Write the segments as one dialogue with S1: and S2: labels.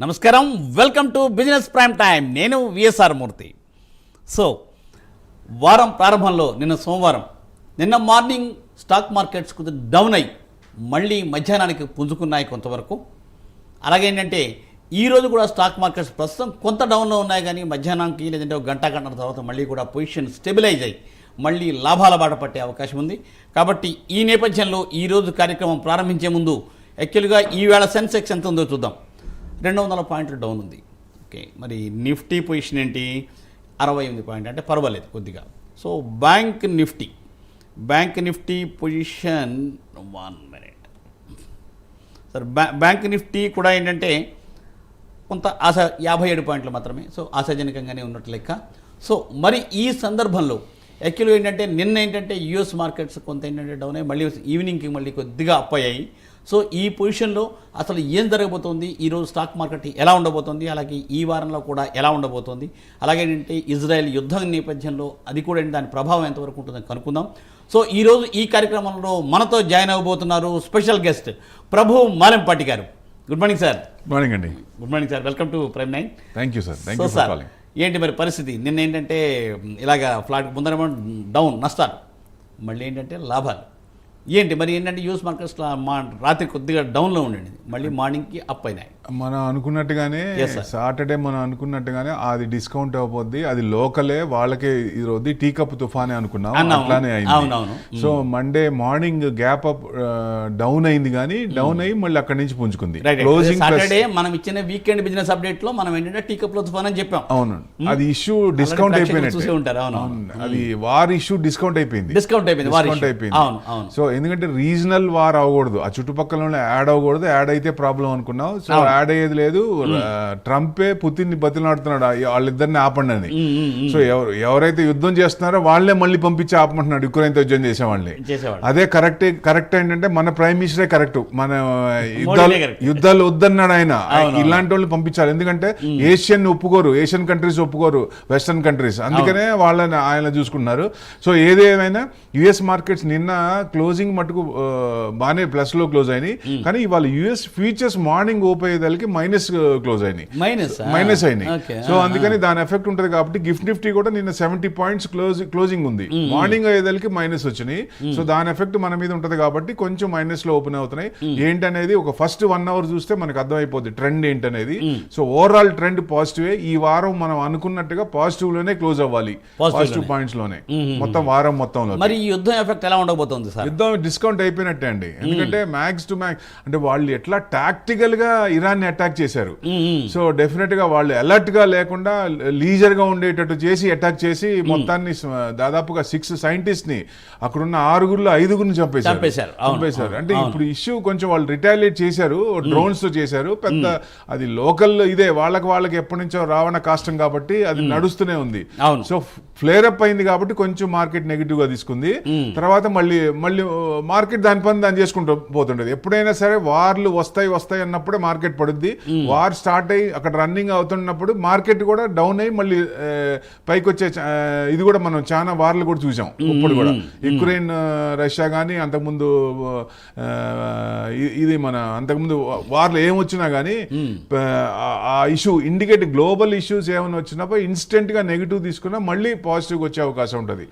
S1: నమస్కారం, welcome to business prime time. నేను VSR మూర్తి. So వారం ప్రారంభంలో నిన్న సోమవారం మార్నింగ్ స్టాక్ మార్కెట్స్ కొద్దిగా డౌన్ అయ్యి మళ్ళీ మధ్యాహ్నానికి పుంజుకున్నాయి కొంతవరకు. అలాగే ఏంటంటే ఈరోజు కూడా స్టాక్ మార్కెట్స్ ప్రస్తుతం కొంత డౌన్లో ఉన్నాయి, కానీ మధ్యాహ్నానికి లేదంటే ఒక గంట తర్వాత మళ్ళీ కూడా పొజిషన్ స్టెబిలైజ్ అయ్యి మళ్ళీ లాభాల బాట పట్టే అవకాశం ఉంది. కాబట్టి ఈ నేపథ్యంలో ఈరోజు కార్యక్రమం ప్రారంభించే ముందు యాక్చువల్గా ఈవేళ సెన్సెక్స్ ఎంత ఉందో చూద్దాం. 200 పాయింట్లు డౌన్ ఉంది. ఓకే, మరి నిఫ్టీ పొజిషన్ ఏంటి? 68 పాయింట్, అంటే పర్వాలేదు కొద్దిగా. So bank Nifty position 1 minute sir. Bank Nifty కూడా ఏంటంటే కొంత 57 పాయింట్లు మాత్రమే. సో ఆశాజనకంగానే ఉన్నట్టు లెక్క. సో మరి ఈ సందర్భంలో యాక్చువల్గా ఏంటంటే నిన్న ఏంటంటే యూఎస్ మార్కెట్స్ కొంత ఏంటంటే డౌన్ అయ్యి మళ్ళీ ఈవినింగ్కి మళ్ళీ కొద్దిగా అప్ అయ్యాయి. సో ఈ పొజిషన్లో అసలు ఏం జరగబోతోంది, ఈరోజు స్టాక్ మార్కెట్ ఎలా ఉండబోతోంది, అలాగే ఈ వారంలో కూడా ఎలా ఉండబోతోంది, అలాగే ఏంటంటే ఇజ్రాయెల్ యుద్ధం నేపథ్యంలో అది కూడా దాని ప్రభావం ఎంతవరకు ఉంటుందని కనుక్కుందాం. సో ఈరోజు ఈ కార్యక్రమంలో మనతో జాయిన్ అవ్వబోతున్నారు special guest Prabhu Malempati garu. Good morning sir.
S2: Good morning అండి.
S1: Good morning sir, welcome to prime 9.
S2: Thank you sir.
S1: So sir, ఏంటి మరి పరిస్థితి? నిన్న ఏంటంటే ఇలాగా ఫ్లాట్ ముందర డౌన్ నష్టాలు, మళ్ళీ ఏంటంటే లాభాలు ఏంటి మరి ఏంటంటే యూఎస్ మార్కెట్స్ రాత్రి కొద్దిగా డౌన్లో ఉండండి, మళ్ళీ మార్నింగ్కి అప్ అయినాయి.
S2: మనం అనుకున్నట్టుగానే సాటర్డే మనం అనుకున్నట్టుగానే అది డిస్కౌంట్ అవ్వబోద్ది, అది లోకలే, వాళ్ళకే ఇది టీ కప్ తుఫానే అనుకున్నాం, అట్లానే అయింది. So Monday morning gap up down అయింది, కానీ డౌన్ అయ్యి మళ్ళీ అక్కడి నుంచి పుంజుకుంది.
S1: క్లోజింగ్ సాటర్డే మనం ఇచ్చిన వీకెండ్ బిజినెస్ అప్డేట్ లో మనం ఏంటంటే టీ కప్ లో తుఫాన్ అని చెప్పాం.
S2: అవును, అది ఇష్యూ డిస్కౌంట్ అయిపోయినట్టు ఉంటారు. అది వార్ ఇష్యూ డిస్కౌంట్ అయిపోయింది. సో ఎందుకంటే రీజనల్ వార్ అవ్వకూడదు, ఆ చుట్టుపక్కల యాడ్ అవ్వకూడదు. యాడ్ అయితే ప్రాబ్లం అనుకున్నాం. సో యాడ్ అయ్యేది లేదు. ట్రంపే పుతిన్ ని బతిలాడుతున్నాడు వాళ్ళిద్దరిని ఆపండి అని. సో ఎవరైతే యుద్ధం చేస్తున్నారో వాళ్ళే మళ్ళీ పంపించి ఆపమంటున్నాడు, యుక్రెయిన్ తో యుద్ధం చేసే వాళ్ళని. అదే కరెక్ట్ ఏంటంటే మన ప్రైమ్ మినిస్టరే కరెక్ట్. మన యుద్ధాలు వద్దన్నాడు ఆయన. ఇలాంటి వాళ్ళు పంపించాలి, ఎందుకంటే ఏషియన్ ఒప్పుకోరు, ఏషియన్ కంట్రీస్ ఒప్పుకోరు, వెస్టర్న్ కంట్రీస్. అందుకనే వాళ్ళని ఆయన చూసుకున్నారు. సో ఏదేమైనా యుఎస్ మార్కెట్స్ నిన్న క్లోజింగ్ మటుకు బాగానే ప్లస్ లో క్లోజ్ అయినాయి, కానీ ఇవాళ యుఎస్ ఫ్యూచర్స్ మార్నింగ్ ఓపెన్ అయ్యేదానికి మైనస్ క్లోజ్ అయినాయి, మైనస్ అయినాయి. సో అందుకని దాని ఎఫెక్ట్ ఉంటుంది. కాబట్టి గిఫ్ట్ నిఫ్టీ కూడా నిన్న 70 పాయింట్స్ క్లోజింగ్ ఉంది, మార్నింగ్ అయ్యేదానికి మైనస్ వచ్చినాయి. సో దాని ఎఫెక్ట్ మన మీద ఉంటుంది కాబట్టి కొంచెం మైనస్ లో ఓపెన్ అవుతున్నాయి. ఏంటనేది ఒక ఫస్ట్ 1 అవర్ చూస్తే మనకు అర్థమైపోద్ది ట్రెండ్ ఏంటనేది. So overall trend positive. ఈ వారం మనం అనుకున్నట్టుగా పాజిటివ్ లోనే క్లోజ్ అవ్వాలి, పాజిటివ్ పాయింట్స్ లోనే మొత్తం వారం మొత్తంలో.
S1: మరి ఈ యుద్ధం ఎఫెక్ట్ ఎలా ఉండబోతోంది సార్?
S2: యుద్ధం డిస్కౌంట్ అయిపోయినట్టే అండి, ఎందుకంటే మ్యాక్స్ టు మ్యాక్స్ అంటే వాళ్ళు ఎట్లా టాక్టికల్ గా ఇరాన్ ని అటాక్ చేశారు. సో డెఫినెట్ గా వాళ్ళు అలర్ట్ గా లేకుండా లీజర్ గా ఉండేటట్టు చేసి అటాక్ చేసి మొత్తాన్ని దాదాపుగా 6 సైంటిస్ట్ ని అక్కడున్న 6గురిలో 5గురిని చంపేశారు. అంటే ఇప్పుడు ఇష్యూ కొంచెం వాళ్ళు రిటాలియేట్ చేశారు, డ్రోన్స్ తో చేశారు. పెద్ద అది లోకల్ ఇదే, వాళ్ళకి ఎప్పటి నుంచో రావణ కాష్టం కాబట్టి అది నడుస్తూనే ఉంది. సో ఫ్లేర్ అప్ అయింది కాబట్టి కొంచెం మార్కెట్ నెగిటివ్ గా తీసుకుంది. తర్వాత మళ్ళీ మార్కెట్ దాని పని దాన్ని చేసుకుంటూ పోతుండేది. ఎప్పుడైనా సరే వార్లు వస్తాయి అన్నప్పుడే మార్కెట్ పడుద్ది. వార్ స్టార్ట్ అయ్యి అక్కడ రన్నింగ్ అవుతున్నప్పుడు మార్కెట్ కూడా డౌన్ అయ్యి మళ్ళీ పైకి వచ్చే ఇది కూడా మనం చాలా వార్లు కూడా చూసాం. ఇప్పుడు కూడా యుక్రెయిన్ రష్యా కానీ అంతకుముందు ఇది మన అంతకుముందు వార్లు ఏమొచ్చినా కానీ ఆ ఇష్యూ ఇండికేట్ గ్లోబల్ ఇష్యూస్ ఏమైనా వచ్చినప్పుడు ఇన్స్టెంట్ గా నెగిటివ్ తీసుకున్నా మళ్ళీ పాజిటివ్ వచ్చే అవకాశం ఉంటుంది.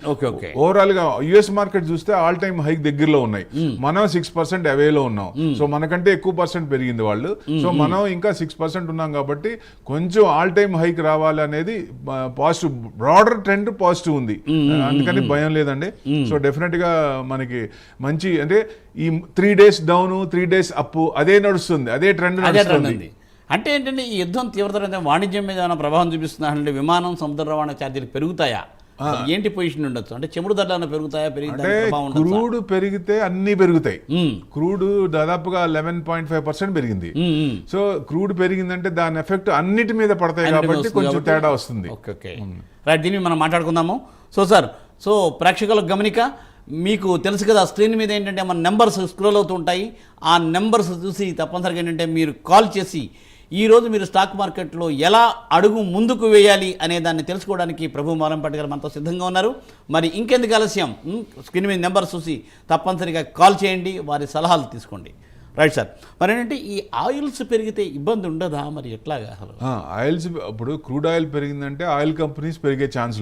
S2: ఓవరాల్ గా యుఎస్ మార్కెట్ చూస్తే ఆల్ టైమ్ హైక్ దగ్గరలో ఉన్నాయి, మనం 6% అవేలో ఉన్నాం. సో మనకంటే ఎక్కువ పర్సెంట్ పెరిగింది వాళ్ళు. సో మనం ఇంకా 6% ఉన్నాం కాబట్టి కొంచెం ఆల్ టైమ్ హైక్ రావాలి అనేది పాజిటివ్, బ్రాడర్ ట్రెండ్ పాజిటివ్ ఉంది, అందుకని భయం లేదండి. సో డెఫినెట్ గా మనకి మంచి అంటే ఈ 3 days డౌన్ 3 days అప్ అదే నడుస్తుంది, అదే ట్రెండ్ నడుస్తుంది.
S1: అంటే ఏంటంటే ఈ యుద్ధం తీవ్రతర వాణిజ్యం మీద ఏమైనా ప్రభావం చూపిస్తుందా? అంటే విమానం సముద్ర రవాణా ఛార్జీలు పెరుగుతాయా? ఏంటి పొజిషన్ ఉండొచ్చు? అంటే చెముడు ధరలు పెరుగుతాయా?
S2: క్రూడ్ పెరిగితే అన్ని పెరుగుతాయి. క్రూడ్ దాదాపుగా 11.5% పెరిగింది. సో క్రూడ్ పెరిగిందంటే దాని ఎఫెక్ట్ అన్నిటి మీద పడతాయి కాబట్టి కొంచెం తేడా వస్తుంది.
S1: రైట్, దీన్ని మనం మాట్లాడుకుందాము. సో సార్, సో ప్రేక్షకులకు గమనిక, మీకు తెలుసు కదా స్క్రీన్ మీద ఏంటంటే మన నెంబర్స్ స్క్రోల్ అవుతూ ఉంటాయి. ఆ నెంబర్స్ చూసి తప్పనిసరిగా ఏంటంటే మీరు కాల్ చేసి ఈరోజు మీరు స్టాక్ మార్కెట్లో ఎలా అడుగు ముందుకు వేయాలి అనే దాన్ని తెలుసుకోవడానికి ప్రభు మాలెంపాటి గారు మనతో సిద్ధంగా ఉన్నారు. మరి ఇంకెందుకు ఆలస్యం, స్క్రీన్ మీద నెంబర్ చూసి తప్పనిసరిగా కాల్ చేయండి, వారి సలహాలు తీసుకోండి. Right sir. మరి ఏంటంటే ఈ ఆయిల్స్ పెరిగితే ఇబ్బంది ఉండదా, మరి ఎట్లాగా అసలు?
S2: ఆయిల్స్ ఇప్పుడు క్రూడ్ ఆయిల్ పెరిగిందంటే ఆయిల్ కంపెనీస్ పెరిగే ఛాన్స్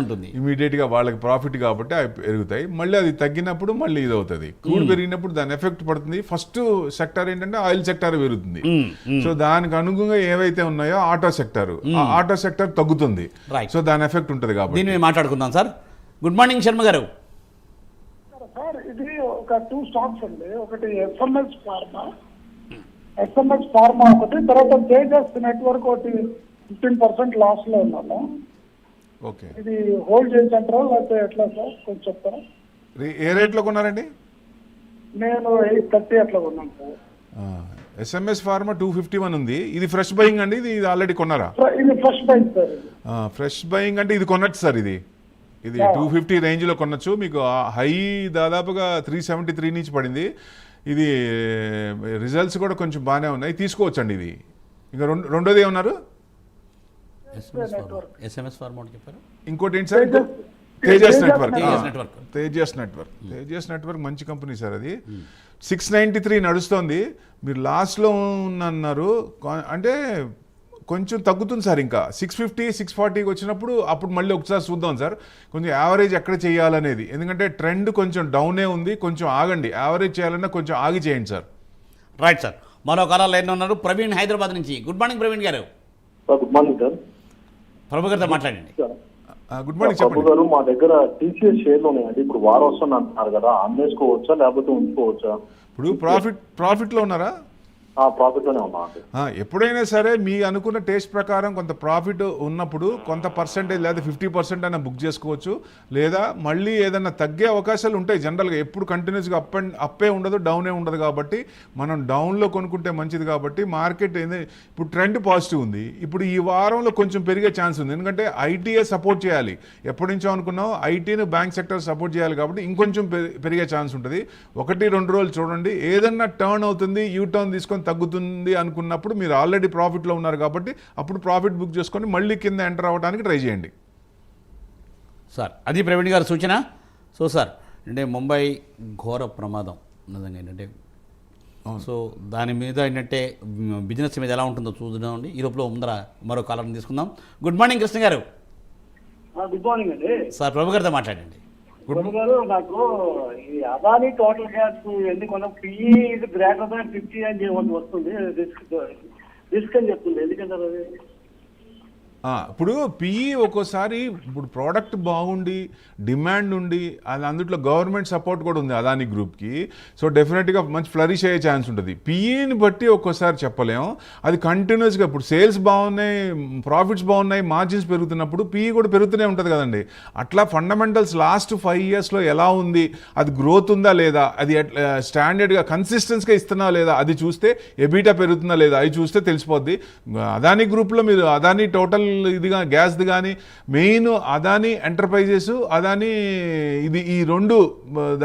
S2: ఉంటుంది. ఇమీడియట్గా వాళ్ళకి ప్రాఫిట్ కాబట్టి అవి పెరుగుతాయి. మళ్ళీ అది తగ్గినప్పుడు మళ్ళీ ఇది అవుతుంది. క్రూడ్ పెరిగినప్పుడు దాని ఎఫెక్ట్ పడుతుంది. ఫస్ట్ సెక్టర్ ఏంటంటే ఆయిల్ సెక్టర్ పెరుగుతుంది. సో దానికి అనుగుణంగా ఏవైతే ఉన్నాయో ఆటో సెక్టర్ తగ్గుతుంది. సో దాని ఎఫెక్ట్ ఉంటుంది కాబట్టి
S1: దీన్ని మాట్లాడుకుందాం సార్. గుడ్ మార్నింగ్ శర్మ గారు.
S3: సార్ ఇది ఒక 2 స్టాక్స్ అండి. ఒకటి ఎస్ఎంఎస్ ఫార్మా ఒకటి, తర్వాత తేజస్ నెట్వర్క్ ఒకటి 15% లాస్ లో ఉన్నాము.
S2: ఓకే,
S3: ఇది హోల్డ్ చేసేంటారా లేకపోతే ఎట్లా సార్ కొంచెం చెప్తారా?
S2: ఏ రేట్ లో కొన్నారండి?
S3: నేను 830 అట్లా కొన్నాను సార్.
S2: ఎస్ఎంఎస్ ఫార్మా 251 ఉంది. ఇది ఫ్రెష్ బయింగ్ అండి? ఇది ఆల్రెడీ కొన్నారా?
S3: ఇది fresh buying sir.
S2: Fresh buying అంటే ఇది కొన్నట్టు సార్. ఇది 250 రేంజ్ లో కొనొచ్చు. మీకు హై దాదాపుగా 373 నుంచి పడింది. ఇది రిజల్ట్స్ కూడా కొంచెం బాగానే ఉన్నాయి, తీసుకోవచ్చు అండి. ఇది ఇంకా రెండోది ఏమన్నారు?
S1: ఎస్ఎంఎస్ ఫార్మా చెప్పారు.
S2: ఇంకోటి ఏంటి సార్? తేజస్ నెట్వర్క్ మంచి కంపెనీ సార్. అది 693 నడుస్తోంది. మీరు లాస్ట్లో అన్నారు అంటే కొంచెం తగ్గుతుంది సార్. ఇంకా 650 640 వచ్చినప్పుడు అప్పుడు మళ్ళీ ఒకసారి చూద్దాం సార్. కొంచెం యావరేజ్ ఎక్కడ చేయాలనేది, ఎందుకంటే ట్రెండ్ కొంచెం డౌనే ఉంది. కొంచెం ఆగండి, యావరేజ్ చేయాలన్నా కొంచెం ఆగి చేయండి సార్.
S1: Right sir. మరో కాలం లైన్ ఉన్నారు ప్రవీణ్, హైదరాబాద్ నుంచి. గుడ్ మార్నింగ్ ప్రవీణ్ గారు.
S4: Good morning sir.
S1: ప్రభు గారితో మాట్లాడండి.
S2: గుడ్ మార్నింగ్ చెప్పండి.
S4: గారు, మా దగ్గర టీసీఎస్ షేర్లు ఉన్నాయండి. ఇప్పుడు వారం వస్తుంది అంటున్నారు కదా, అమ్మేసుకోవచ్చా లేకపోతే ఉంచుకోవచ్చా?
S2: ఇప్పుడు ప్రాఫిట్ లో ఉన్నారా?
S4: ప్రాఫిట్ లోనే ఉన్నా.
S2: ఎప్పుడైనా సరే మీ అనుకున్న టేస్ట్ ప్రకారం కొంత ప్రాఫిట్ ఉన్నప్పుడు కొంత పర్సెంటేజ్ లేదా 50% అయినా బుక్ చేసుకోవచ్చు. లేదా మళ్ళీ ఏదైనా తగ్గే అవకాశాలు ఉంటాయి. జనరల్గా ఎప్పుడు కంటిన్యూస్గా అప్పే ఉండదు, డౌనే ఉండదు. కాబట్టి మనం డౌన్లో కొనుక్కుంటే మంచిది. కాబట్టి మార్కెట్ ఇప్పుడు ట్రెండ్ పాజిటివ్ ఉంది. ఇప్పుడు ఈ వారంలో కొంచెం పెరిగే ఛాన్స్ ఉంది. ఎందుకంటే ఐటీఏ సపోర్ట్ చేయాలి. ఎప్పటి నుంచో అనుకున్నాం ఐటీని బ్యాంక్ సెక్టర్ సపోర్ట్ చేయాలి. కాబట్టి ఇంకొంచెం పెరిగే ఛాన్స్ ఉంటుంది. 1-2 రోజులు చూడండి. ఏదన్నా టర్న్ అవుతుంది, యూ టర్న్ తీసుకొని తగ్గుతుంది అనుకున్నప్పుడు మీరు ఆల్రెడీ ప్రాఫిట్లో ఉన్నారు కాబట్టి అప్పుడు ప్రాఫిట్ బుక్ చేసుకొని మళ్ళీ కింద ఎంటర్ అవ్వడానికి ట్రై చేయండి
S1: సార్. అది ప్రవీణ్ గారి సూచన. సో సార్, అంటే ముంబై ఘోర ప్రమాదం నిజంగా ఏంటంటే, సో దాని మీద ఏంటంటే బిజినెస్ మీద ఎలా ఉంటుందో చూద్దామండి. ఈ లోపల ముందర మరో కాలం తీసుకుందాం. గుడ్ మార్నింగ్ కృష్ణ గారు.
S3: గుడ్ మార్నింగ్ అండి
S1: సార్. ప్రభు గారితో మాట్లాడండి.
S3: గారు, నాకు ఈ అదాని టోటల్ గ్యాస్ ఎందుకు పిఈ గ్రేటర్ దాన్ 50 అని చెప్పి వస్తుంది, రిస్క్ అని చెప్తుంది. ఎందుకంటారు అది?
S2: ఇప్పుడు పిఈ ఒక్కోసారి ఇప్పుడు ప్రోడక్ట్ బాగుండి డిమాండ్ ఉండి అది అందులో గవర్నమెంట్ సపోర్ట్ కూడా ఉంది అదాని గ్రూప్కి. సో డెఫినెట్గా మంచి ఫ్లరిష్ అయ్యే ఛాన్స్ ఉంటుంది. పిఈని బట్టి ఒక్కోసారి చెప్పలేము. అది కంటిన్యూస్గా ఇప్పుడు సేల్స్ బాగున్నాయి, ప్రాఫిట్స్ బాగున్నాయి, మార్జిన్స్ పెరుగుతున్నప్పుడు పిఈ కూడా పెరుగుతూనే ఉంటుంది కదండి. అట్లా ఫండమెంటల్స్ లాస్ట్ 5 ఇయర్స్లో ఎలా ఉంది, అది గ్రోత్ ఉందా లేదా, అది స్టాండర్డ్గా కన్సిస్టెన్స్గా ఇస్తున్నా లేదా, అది చూస్తే ఎబిటా పెరుగుతుందా లేదా, అది చూస్తే తెలిసిపోద్ది. అదాని గ్రూప్లో మీరు అదాని టోటల్ ఇదిగా గ్యాస్ది కానీ మెయిన్ అదాని ఎంటర్ప్రైజెస్, అదాని ఇది, ఈ 2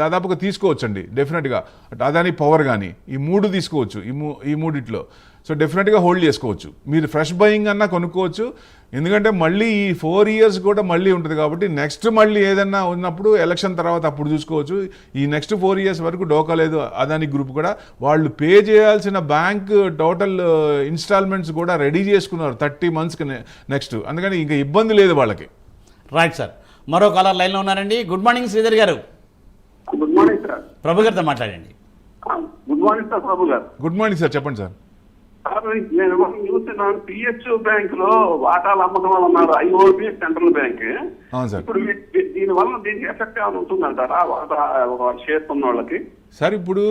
S2: దాదాపుగా తీసుకోవచ్చండి డెఫినెట్గా. అదాని పవర్ కానీ ఈ 3 తీసుకోవచ్చు. ఈ మూడిట్లో సో డెఫినెట్గా హోల్డ్ చేసుకోవచ్చు. మీరు ఫ్రెష్ బయింగ్ అన్నా కొనుక్కోవచ్చు. ఎందుకంటే మళ్ళీ ఈ 4 ఇయర్స్ కూడా మళ్ళీ ఉంటుంది కాబట్టి నెక్స్ట్ మళ్ళీ ఏదన్నా ఉన్నప్పుడు ఎలక్షన్ తర్వాత అప్పుడు చూసుకోవచ్చు. ఈ నెక్స్ట్ 4 ఇయర్స్ వరకు డోకా లేదు అదాని గ్రూప్ కూడా. వాళ్ళు పే చేయాల్సిన బ్యాంక్ టోటల్ ఇన్స్టాల్మెంట్స్ కూడా రెడీ చేసుకున్నారు 30 మంత్స్కి నెక్స్ట్. అందుకని ఇంకా ఇబ్బంది లేదు వాళ్ళకి.
S1: Right sir. మరో కాలర్ లైన్లో ఉన్నారండి. గుడ్ మార్నింగ్ శ్రీధర్ గారు.
S4: Good morning sir.
S1: ప్రభు గారితో మాట్లాడండి.
S4: Good morning sir. Prabhu garu.
S2: Good morning sir, చెప్పండి సార్.
S4: నేను చూస్తున్నాను పిహెచ్యు బ్యాంక్ లో వాటాలు అమ్మకం ఉన్నారు, ఐఓబి సెంట్రల్ బ్యాంక్. ఇప్పుడు దీని వల్ల దీనికి ఎఫెక్ట్ ఏమైనా ఉంటుందంటారా వాటా షేర్స్ ఉన్న వాళ్ళకి?
S2: సార్ ఇప్పుడు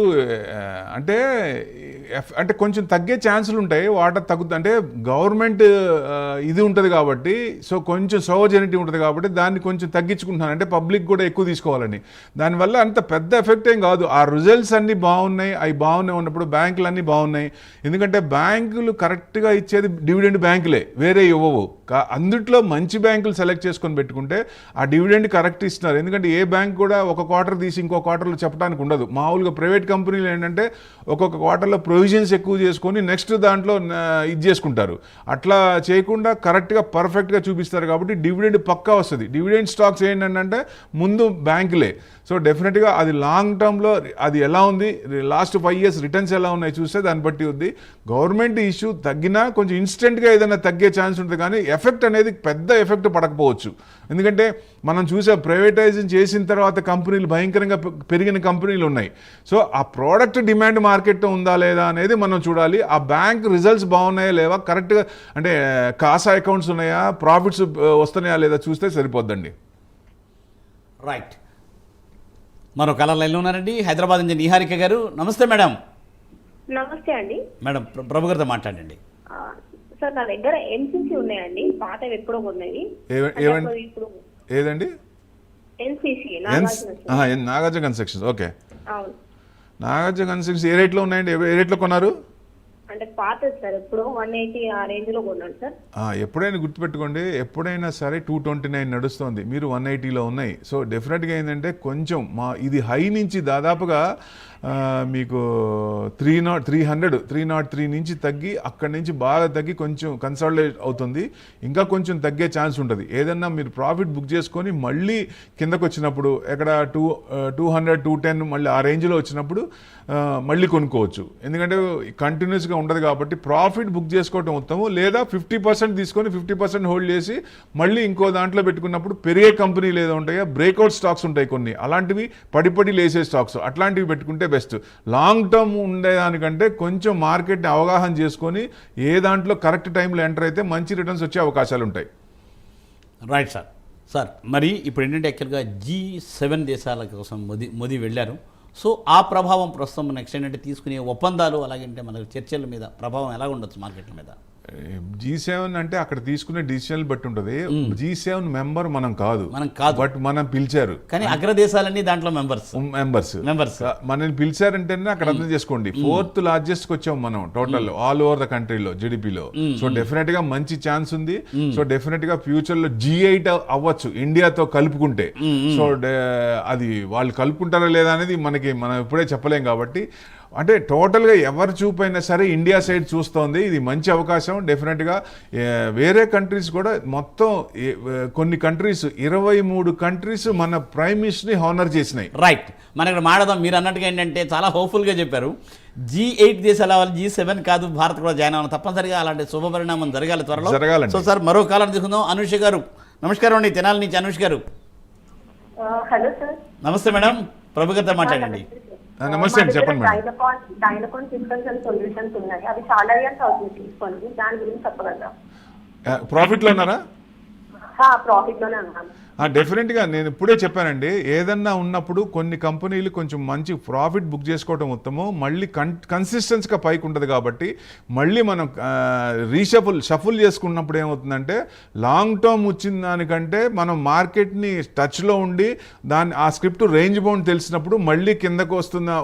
S2: అంటే కొంచెం తగ్గే ఛాన్సులు ఉంటాయి. వాటర్ తగ్గుతుంది అంటే గవర్నమెంట్ ఇది ఉంటుంది కాబట్టి, సో కొంచెం సోవజెనిటీ ఉంటుంది కాబట్టి దాన్ని కొంచెం తగ్గించుకుంటున్నాను. అంటే పబ్లిక్ కూడా ఎక్కువ తీసుకోవాలని. దానివల్ల అంత పెద్ద ఎఫెక్ట్ ఏం కాదు. ఆ రిజల్ట్స్ అన్నీ బాగున్నాయి, అవి బాగున్నాయి ఉన్నప్పుడు బ్యాంకులు అన్నీ బాగున్నాయి. ఎందుకంటే బ్యాంక్ బ్యాంకులు కరెక్ట్గా ఇచ్చేది డివిడెండ్ బ్యాంకులే, వేరే ఇవ్వవు. అందుట్లో మంచి బ్యాంకులు సెలెక్ట్ చేసుకొని పెట్టుకుంటే ఆ డివిడెండ్ కరెక్ట్ ఇస్తున్నారు. ఎందుకంటే ఏ బ్యాంక్ కూడా ఒక క్వార్టర్ తీసి ఇంకో క్వార్టర్లో చెప్పడానికి ఉండదు. మామూలుగా ప్రైవేట్ కంపెనీలు ఏంటంటే ఒక్కొక్క క్వార్టర్లో ప్రొవిజన్స్ ఎక్కువ చేసుకొని నెక్స్ట్ దాంట్లో ఇది చేసుకుంటారు. అట్లా చేయకుండా కరెక్ట్గా పర్ఫెక్ట్గా చూపిస్తారు కాబట్టి డివిడెండ్ పక్కా వస్తుంది. డివిడెండ్ స్టాక్స్ ఏంటంటే ముందు బ్యాంకులే. సో డెఫినెట్గా అది లాంగ్ టర్మ్లో అది ఎలా ఉంది, లాస్ట్ 5 years రిటర్న్స్ ఎలా ఉన్నాయి చూస్తే దాన్ని బట్టి ఉంది. గవర్నమెంట్ ఇష్యూ తగ్గినా కొంచెం ఇన్స్టెంట్గా ఏదైనా తగ్గే ఛాన్స్ ఉంటుంది, కానీ ఎఫెక్ట్ అనేది పెద్ద ఎఫెక్ట్ పడకపోవచ్చు. ఎందుకంటే మనం చూసే ప్రైవేటైజేషన్ చేసిన తర్వాత కంపెనీలు భయంకరంగా పెరిగిన కంపెనీలు ఉన్నాయి. సో ఆ ప్రోడక్ట్ డిమాండ్ మార్కెట్ ఉందా లేదా అనేది మనం చూడాలి. ఆ బ్యాంక్ రిజల్ట్స్ బాగున్నాయా లేవా, కరెక్ట్గా అంటే కాసా అకౌంట్స్ ఉన్నాయా, ప్రాఫిట్స్ వస్తున్నాయా లేదా చూస్తే సరిపోద్దండి.
S1: రైట్. మరో కలర్ లైన్లో ఉన్నారండి, హైదరాబాద్ నుంచి నిహారిక గారు. నమస్తే మేడం.
S5: నమస్తే అండి
S1: మేడం, ప్రభు గారితో మాట్లాడండి.
S5: సార్ నా దగ్గర ఎన్సీసీ ఉన్నాయండి, పాతవి ఎప్పుడో ఉన్నాయి. ఇప్పుడు
S2: ఏదండి?
S5: NCC
S2: Nagarjuna constructions. ఓకే,
S5: అవును.
S2: నాగార్జున కన్స్ట్రక్షన్స్ ఏ రేట్లో ఉన్నాయండి? ఏ రేట్లో కొన్నారు?
S5: అంటే పాతది సార్, ఎప్పుడో 180 ఆ రేంజ్ లో కొన్నాను సార్.
S2: ఎప్పుడైనా గుర్తుపెట్టుకోండి, ఎప్పుడైనా సరే 229 నడుస్తుంది, మీరు 180లో ఉన్నాయి. సో డెఫినెట్గా ఏంటంటే కొంచెం ఇది హై నుంచి దాదాపుగా మీకు 303 నుంచి తగ్గి అక్కడి నుంచి బాగా తగ్గి కొంచెం కన్సాలిడేట్ అవుతుంది. ఇంకా కొంచెం తగ్గే ఛాన్స్ ఉంటుంది. ఏదన్నా మీరు ప్రాఫిట్ బుక్ చేసుకొని మళ్ళీ కిందకు వచ్చినప్పుడు ఎక్కడ 200, 210 మళ్ళీ ఆ రేంజ్లో వచ్చినప్పుడు మళ్ళీ కొనుక్కోవచ్చు. ఎందుకంటే కంటిన్యూస్గా ఉండదు కాబట్టి ప్రాఫిట్ బుక్ చేసుకోవటం ఉత్తమం. లేదా 50% తీసుకొని 50% హోల్డ్ చేసి మళ్ళీ ఇంకో దాంట్లో పెట్టుకున్నప్పుడు పెరిగే కంపెనీలు ఏదో ఉంటాయో బ్రేక్అవుట్ స్టాక్స్ ఉంటాయి కొన్ని, అలాంటివి పడి లేసే స్టాక్స్, అట్లాంటివి పెట్టుకుంటే బెస్ట్. లాంగ్ టర్మ్ ఉండేదానికంటే కొంచెం మార్కెట్ని అవగాహన చేసుకొని ఏ దాంట్లో కరెక్ట్ టైంలో ఎంటర్ అయితే మంచి రిటర్న్స్ వచ్చే అవకాశాలు ఉంటాయి.
S1: Right sir. సార్ మరి ఇప్పుడు ఏంటంటే యాక్చువల్గా G7 దేశాల కోసం మోదీ వెళ్ళారు. సో ఆ ప్రభావం ప్రస్తుతం నెక్స్ట్ ఏంటంటే తీసుకునే ఒప్పందాలు అలాగంటే మన చర్చల మీద ప్రభావం ఎలా ఉండొచ్చు మార్కెట్ల మీద?
S2: G7 అంటే అక్కడ తీసుకునే డిసిషన్లు బట్టి ఉంటుంది. G7 మెంబర్ మనం కాదు, బట్ మనం పిలిచారు.
S1: కానీ అగ్రదేశాలన్నీ దాంట్లో మెంబర్స్
S2: మనల్ని పిలిచారంటేనే అక్కడ అర్థం చేసుకోండి. 4th లార్జెస్ట్ వచ్చాం మనం టోటల్ ఆల్ ఓవర్ ద కంట్రీలో జీడిపిలో. సో డెఫినెట్ గా మంచి ఛాన్స్ ఉంది. సో డెఫినెట్ గా ఫ్యూచర్ లో G8 అవ్వచ్చు ఇండియాతో కలుపుకుంటే. సో అది వాళ్ళు కలుపుకుంటారా లేదా అనేది మనం ఇప్పుడే చెప్పలేం. కాబట్టి అంటే టోటల్గా ఎవరు చూపైనా సరే ఇండియా సైడ్ చూస్తోంది. ఇది మంచి అవకాశం. డెఫినెట్గా వేరే కంట్రీస్ కూడా మొత్తం కొన్ని కంట్రీస్ 23 కంట్రీస్ మన ప్రైమ్ మినిస్టర్ని హానర్ చేసినాయి.
S1: రైట్. మన ఇక్కడ మాట్లాడదాం. మీరు అన్నట్టుగా ఏంటంటే చాలా హోప్ఫుల్గా చెప్పారు. G8 దేశాల వాళ్ళు G7 కాదు, భారత్ కూడా జాయిన్ అవ్వాలి. తప్పనిసరిగా అలాంటి శుభ పరిణామం జరగాలి త్వరలో. సో సార్ మరో కాలం తీసుకుందాం. అనుష గారు నమస్కారం అండి, తెనాలి నుంచి అనుష్ గారు.
S5: Hello sir.
S1: నమస్తే మేడం, ప్రభు గారితో మాట్లాడండి.
S2: నమస్తే అండి, చెప్పండి మేడం.
S5: డైనకాన్ సిస్టమ్స్ అండ్ సొల్యూషన్స్ ఉన్నాయి, అవి చాలా ఇయర్స్ అవుతుంది తీసుకొని, దాని గురించి చెప్పగలరా?
S2: ప్రాఫిట్లో ఉన్నారా?
S5: ప్రాఫిట్ లోనే ఉన్నాను.
S2: డెఫినెట్గా నేను ఇప్పుడే చెప్పానండి, ఏదన్నా ఉన్నప్పుడు కొన్ని కంపెనీలు కొంచెం మంచి ప్రాఫిట్ బుక్ చేసుకోవడం ఉత్తమం. మళ్ళీ కన్సిస్టెన్స్గా పైకి ఉంటుంది కాబట్టి మళ్ళీ మనం షఫుల్ చేసుకున్నప్పుడు ఏమవుతుందంటే లాంగ్ టర్మ్ వచ్చిన దానికంటే మనం మార్కెట్ని టచ్లో ఉండి ఆ స్క్రిప్ట్ రేంజ్ బౌండ్ తెలిసినప్పుడు మళ్ళీ కిందకు వస్తున్న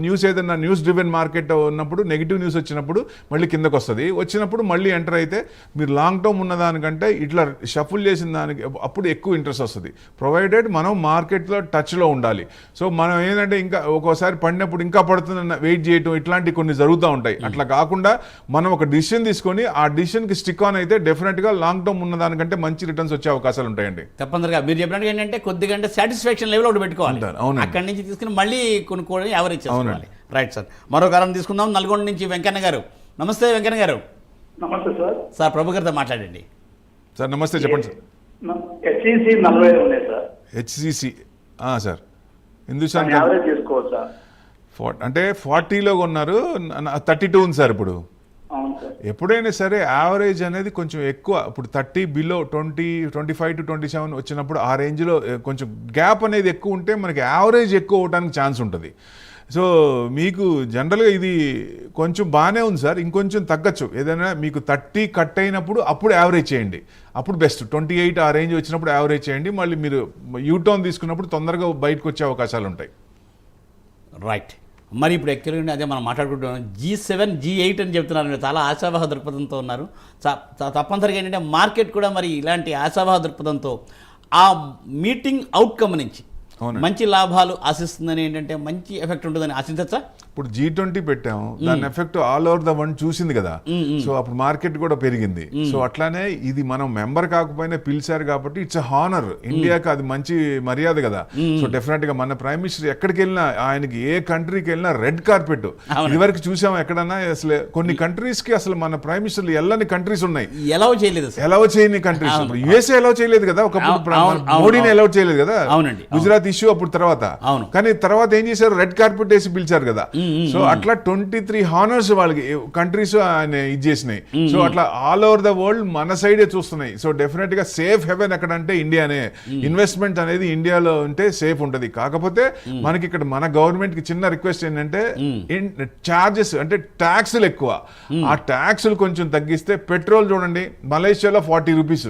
S2: న్యూస్, ఏదైనా న్యూస్ డ్రివెన్ మార్కెట్ ఉన్నప్పుడు నెగిటివ్ న్యూస్ వచ్చినప్పుడు మళ్ళీ కిందకు వస్తుంది. వచ్చినప్పుడు మళ్ళీ ఎంటర్ అయితే మీరు లాంగ్ టర్మ్ ఉన్న దానికంటే ఇట్లా షఫుల్ చేసిన దానికి అప్పుడు ఎక్కువ ఇంట్రెస్ట్ వస్తుంది. ప్రొవైడెడ్ మనం మార్కెట్లో టచ్లో ఉండాలి. సో మనం ఏంటంటే ఇంకా ఒక్కోసారి పడినప్పుడు ఇంకా పడుతుందన్న వెయిట్ చేయటం ఇట్లాంటివి కొన్ని జరుగుతూ ఉంటాయి. అట్లా కాకుండా మనం ఒక డిసిషన్ తీసుకొని ఆ డిసిషన్కి స్టిక్ ఆన్ అయితే డెఫినెట్గా లాంగ్ టర్మ్ ఉన్న దానికంటే మంచి రిటర్న్స్ వచ్చే అవకాశాలు ఉంటాయండి.
S1: తప్పనిసరిగా మీరు చెప్పినట్టు ఏంటంటే కొద్దిగా సాటిస్ఫాక్షన్ లెవెల్ ఒకటి పెట్టుకోవాలి. అక్కడి నుంచి తీసుకుని మళ్ళీ కొనుక్కోవడం యావరేజ్ చేసుకోవాలి. Right sir. మరో కాలం తీసుకుందాం. నల్గొండ నుంచి వెంకన్న గారు. నమస్తే వెంకన్న గారు.
S3: నమస్తే సార్.
S1: సార్ ప్రభు గారితో మాట్లాడండి.
S2: సార్ నమస్తే, చెప్పండి సార్.
S3: HCC 40 ఉన్నాయి sir.
S2: HCC sir
S3: Hindustan average చేసుకోవచ్చా?
S2: అంటే 40లో కొన్నారు, 32 ఉంది సార్ ఇప్పుడు. ఎప్పుడైనా సరే యావరేజ్ అనేది కొంచెం ఎక్కువ, ఇప్పుడు 30 బిలో 25 to 27 వచ్చినప్పుడు ఆ రేంజ్లో కొంచెం గ్యాప్ అనేది ఎక్కువ ఉంటే మనకి యావరేజ్ ఎక్కువ అవడానికి ఛాన్స్ ఉంటుంది. సో మీకు జనరల్గా ఇది కొంచెం బాగానే ఉంది సార్, ఇంకొంచెం తగ్గచ్చు. ఏదైనా మీకు 30 కట్ అయినప్పుడు అప్పుడు యావరేజ్ చేయండి, అప్పుడు బెస్ట్. 28 ఆ రేంజ్ వచ్చినప్పుడు యావరేజ్ చేయండి. మళ్ళీ మీరు యూటర్న్ తీసుకున్నప్పుడు తొందరగా బయటకు వచ్చే అవకాశాలు ఉంటాయి.
S1: రైట్. మరి ఇప్పుడు యాక్చువల్గా అదే మనం మాట్లాడుకుంటున్నాం G7 G8 అని చెప్తున్నారు, మీరు చాలా ఆశావాహ దృక్పథంతో ఉన్నారు. తప్పనిసరిగా ఏంటంటే మార్కెట్ కూడా మరి ఇలాంటి ఆశావాహ దృక్పథంతో ఆ మీటింగ్ అవుట్కమ్ నుంచి మంచి లాభాలు ఆశిస్తుందని, ఏంటంటే మంచి ఎఫెక్ట్ ఉంటుందని ఆశించచ్చా?
S2: ఇప్పుడు G20 పెట్టాము, దాని effect all over the world చూసింది కదా, సో అప్పుడు మార్కెట్ కూడా పెరిగింది. సో అట్లానే ఇది మనం మెంబర్ కాకపోయినా పిలిచారు కాబట్టి ఇట్స్ హానర్, ఇండియాకి అది మంచి మర్యాద కదా. సో డెఫినెట్ గా మన ప్రైమ్ మినిస్టర్ ఎక్కడికి వెళ్ళినా, ఆయనకి ఏ కంట్రీకి వెళ్ళినా రెడ్ కార్పెట్. ఇదివరకు చూసాం ఎక్కడన్నా, అసలు కొన్ని కంట్రీస్ కి అసలు మన ప్రైమ్ మినిస్టర్లు వెళ్ళని కంట్రీస్ ఉన్నాయి,
S1: ఎలవ్ చేయలేదు,
S2: ఎలవ్ చేయని కంట్రీస్. యుఎస్ఏ ఎలవ్ చేయలేదు కదా ఒకప్పుడు, మోడీని ఎలవ్ చేయలేదు కదా, గుజరాత్ ఇష్యూ అప్పుడు తర్వాత. కానీ తర్వాత ఏం చేశారు, రెడ్ కార్పెట్ వేసి పిలిచారు కదా. సో అట్లా 23 హానర్స్ వాళ్ళకి కంట్రీస్ ఆయన ఇది చేసినాయి. సో అట్లా ఆల్ ఓవర్ ద వరల్డ్ మన సైడే చూస్తున్నాయి. సో డెఫినెట్ గా సేఫ్ హెవెన్ ఎక్కడంటే ఇండియానే. ఇన్వెస్ట్మెంట్ అనేది ఇండియాలో ఉంటే సేఫ్ ఉంటది. కాకపోతే మనకి ఇక్కడ మన గవర్నమెంట్ కి చిన్న రిక్వెస్ట్ ఏంటంటే చార్జెస్ అంటే ట్యాక్స్లు ఎక్కువ, ఆ ట్యాక్స్లు కొంచెం తగ్గిస్తే. పెట్రోల్ చూడండి, మలేషియాలో 40 రూపీస్,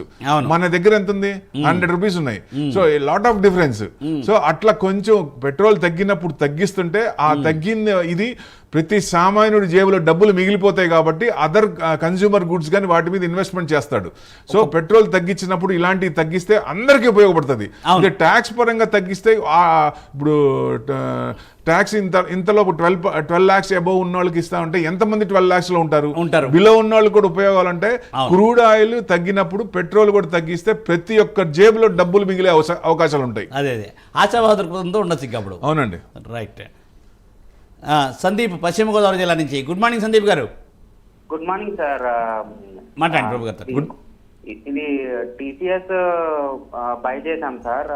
S2: మన దగ్గర ఎంత ఉంది, 100 రూపీస్ ఉన్నాయి. So lot of difference. So అట్లా కొంచెం పెట్రోల్ తగ్గినప్పుడు తగ్గిస్తుంటే, ఆ తగ్గింది ఇది ప్రతి సామాన్యుడి జేబులో డబ్బులు మిగిలిపోతాయి కాబట్టి అదర్ కన్స్యూమర్ గుడ్స్ కానీ వాటి మీద ఇన్వెస్ట్మెంట్ చేస్తాడు. సో పెట్రోల్ తగ్గించినప్పుడు ఇలాంటివి తగ్గిస్తే అందరికీ ఉపయోగపడుతుంది. ట్యాక్స్ పరంగా తగ్గిస్తే ఇప్పుడు ట్యాక్స్ ఇంతలో 12 lakhs అబౌవ్ ఉన్న వాళ్ళకి ఇస్తా ఉంటే ఎంతమంది 12 lakhs లో ఉంటారు, బిలో ఉన్న వాళ్ళు కూడా ఉపయోగాలంటే క్రూడ్ ఆయిల్ తగ్గినప్పుడు పెట్రోల్ కూడా తగ్గిస్తే ప్రతి ఒక్క జేబులో డబ్బులు మిగిలే అవకాశాలు ఉంటాయి.
S1: అదే ఆశావాద దృక్పథంతో ఉండొచ్చు అప్పుడు.
S2: అవునండి,
S1: రైట్. సందీప్, పశ్చిమ గోదావరి జిల్లా నుంచి. గుడ్ మార్నింగ్ సందీప్ గారు.
S6: Good morning sir.
S1: మాట్లాడండి ప్రభు గారు.
S6: ఇది టీసీఎస్ బై చేసాం సార్,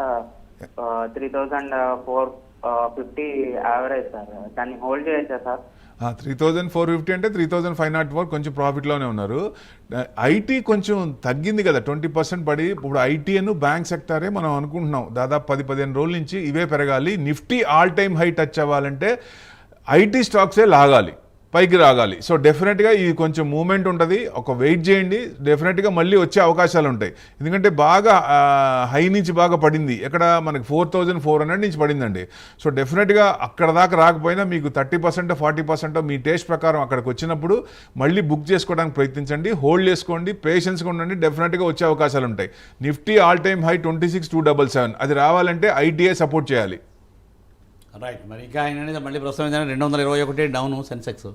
S6: 3450 యావరేజ్ సార్. దాన్ని హోల్డ్ చేయొచ్చా సార్?
S2: 3450 అంటే 3504 కొంచెం ప్రాఫిట్లోనే ఉన్నారు. ఐటీ కొంచెం తగ్గింది కదా, 20% పడి. ఇప్పుడు ఐటీ అను బ్యాంక్ సెక్టారే మనం అనుకుంటున్నాం దాదాపు 10-15 రోజుల నుంచి ఇవే పెరగాలి. Nifty all time high touch అవ్వాలంటే ఐటీ స్టాక్సే లాగాలి, పైకి రాగాలి. సో డెఫినెట్గా ఇది కొంచెం మూమెంట్ ఉంటుంది, ఒక వెయిట్ చేయండి, డెఫినెట్గా మళ్ళీ వచ్చే అవకాశాలు ఉంటాయి. ఎందుకంటే బాగా హై నుంచి బాగా పడింది, ఎక్కడ మనకి 4400 నుంచి పడిందండి. సో డెఫినెట్గా అక్కడ దాకా రాకపోయినా మీకు 30% 40% మీ టేస్ట్ ప్రకారం అక్కడికి వచ్చినప్పుడు మళ్ళీ బుక్ చేసుకోవడానికి ప్రయత్నించండి, హోల్డ్ చేసుకోండి, పేషెన్స్గా ఉండండి, డెఫినెట్గా వచ్చే అవకాశాలు ఉంటాయి. నిఫ్టీ ఆల్ టైమ్ హై 26,277, అది రావాలంటే ఐటీఐ సపోర్ట్ చేయాలి.
S1: రైట్. మరి ఇంకా ఆయన మళ్ళీ ప్రస్తుతం 221 డౌన్ సెన్సెక్స్.